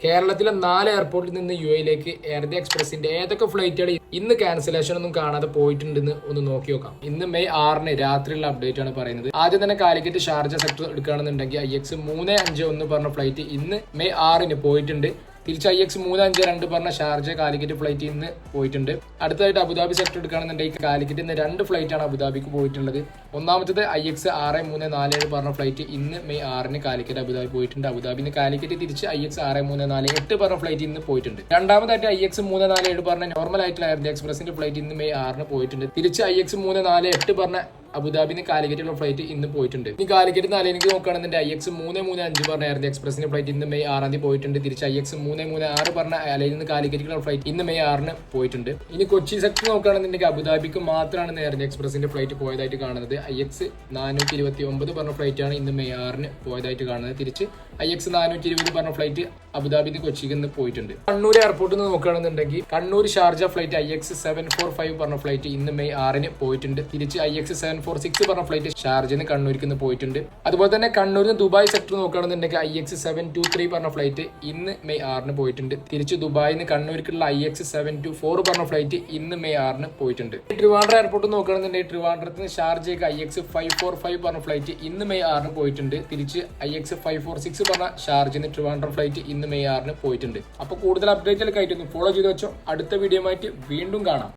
കേരളത്തിലെ 4 എയർപോർട്ടിൽ നിന്ന് UAE എയർ ഇന്ത്യ എക്സ്പ്രസിന്റെ ഏതൊക്കെ ഫ്ലൈറ്റുകൾ ഇന്ന് ക്യാൻസലേഷൻ ഒന്നും കാണാതെ പോയിട്ടുണ്ടെന്ന് ഒന്ന് നോക്കി നോക്കാം. ഇന്ന് മെയ് 6 രാത്രിയുള്ള അപ്ഡേറ്റ് ആണ് പറയുന്നത്. ആദ്യം തന്നെ കാലിക്കറ്റ് ഷാർജ സെക്ടർ എടുക്കുകയാണെന്നുണ്ടെങ്കിൽ IX 351 പറഞ്ഞ ഫ്ലൈറ്റ് ഇന്ന് മെയ് 6 പോയിട്ടുണ്ട്. തിരിച്ച് IX 352 പറഞ്ഞ ഷാർജ കാലിക്കറ്റ് ഫ്ലൈറ്റ് ഇന്ന് പോയിട്ടുണ്ട്. അടുത്തതായിട്ട് അബുദാബി സെക്ടർ എടുക്കുകയാണെന്നുണ്ടെങ്കിൽ കാലിക്കറ്റ് ഇന്ന് 2 ഫ്ലൈറ്റ് ആണ് അബുദാബിക്ക് പോയിട്ടുള്ളത്. ഒന്നാമത്തത് IX 6347 പറഞ്ഞ ഫ്ലൈറ്റ് ഇന്ന് മെയ് 6 കാലിക്കറ്റ് അബുദാബി പോയിട്ടുണ്ട്. അബുദാബിന്ന് കാലിക്കറ്റ് തിരിച്ച് IX 6348 പറഞ്ഞ ഫ്ലൈറ്റ് ഇന്ന് പോയിട്ടുണ്ട്. രണ്ടാമതായിട്ട് IX 347 പറഞ്ഞ നോർമൽ ആയിട്ടുള്ള എയർ ഇന്ത്യ എക്സ്പ്രസിന്റെ ഫ്ലൈറ്റ് ഇന്ന് മെയ് 6 പോയിട്ടുണ്ട്. തിരിച്ച് IX 348 പറഞ്ഞ അബുദാബിന്ന് കാലിക്കറ്റുള്ള ഫ്ലൈറ്റ് ഇന്ന് പോയിട്ടുണ്ട്. ഇനി കാലിക്കറ്റ് നാലേക്ക് നോക്കുകയാണെന്നുണ്ടെങ്കിൽ IX 335 പറഞ്ഞ എയർ ഇന്ത്യ എക്സ്പ്രസിന്റെ ഫ്ലൈറ്റ് ഇന്ന് മെയ് 6 പോയിട്ടുണ്ട്. തിരിച്ച് IX 336 പറഞ്ഞ അലയിൽ നിന്ന് കാലിക്കറ്റുള്ള ഫ്ലൈറ്റ് ഇന്ന് മെയ് 6 പോയിട്ടുണ്ട്. ഇനി കൊച്ചി സെക്ടർ നോക്കുകയാണെന്നുണ്ടെങ്കിൽ അബുദാബിക്ക് മാത്രമാണ് എയർ ഇന്ത്യ എക്സ്പ്രസിന്റെ ഫ്ലൈറ്റ് പോയതായിട്ട് കാണുന്നത്. IX 429 പറഞ്ഞ ഫ്ലൈറ്റ് ആണ് ഇന്ന് മെയ് 6 പോയതായിട്ട് കാണുന്നത്. തിരിച്ച് IX 420 പറഞ്ഞ ഫ്ലൈറ്റ് അബുദാബിന്ന് കൊച്ചിക്ക് ഇന്ന് പോയിട്ടുണ്ട്. കണ്ണൂർ എയർപോർട്ടിൽ നിന്ന് നോക്കുകയാണെന്നുണ്ടെങ്കിൽ കണ്ണൂർ ഷാർജ ഫ്ലൈറ്റ് IX 745 പറഞ്ഞ ഫ്ലൈറ്റ് ഇന്ന് മെയ് 6 പോയിട്ടുണ്ട്. തിരിച്ച് IX 746 പറഞ്ഞ ഫ്ലൈറ്റ് ഷാർജന്ന് കണ്ണൂർക്ക് ഇന്ന് പോയിട്ടുണ്ട്. അതുപോലെ തന്നെ കണ്ണൂരിൽ നിന്ന് ദുബായ് സെക്ടർ നോക്കുകയാണെന്നുണ്ടെങ്കിൽ IX 723 പറഞ്ഞ ഫ്ലൈറ്റ് ഇന്ന് മെയ് 6 പോയിട്ടുണ്ട്. തിരിച്ച് ദുബായിൽ നിന്ന് കണ്ണൂർക്കുള്ള IX 724 പറഞ്ഞ ഫ്ലൈറ്റ് ഇന്ന് മെയ് 6 പോയിട്ടുണ്ട്. ട്രിവാൻഡ്രം എയർപോർട്ട് നോക്കുകയാണെന്നുണ്ടെങ്കിൽ ട്രിവാൻഡ്രത്ത് നിന്ന് ഷാർജയ്ക്ക് IX 545 പറഞ്ഞ ഫ്ലൈറ്റ് ഇന്ന് മെയ് 6 പോയിട്ടുണ്ട്. തിരിച്ച് IX 546 പറഞ്ഞ ഷാർജന്ന് ട്രിവാൻഡ്രം ഫ്ലൈറ്റ് ഇന്ന് മെയ് 6 പോയിട്ടുണ്ട്. അപ്പോൾ കൂടുതൽ അപ്ഡേറ്റുകൾക്കായിട്ട് ഒന്ന് ഫോളോ ചെയ്ത് വെച്ചോ. അടുത്ത വീഡിയോ ആയിട്ട് വീണ്ടും കാണാം.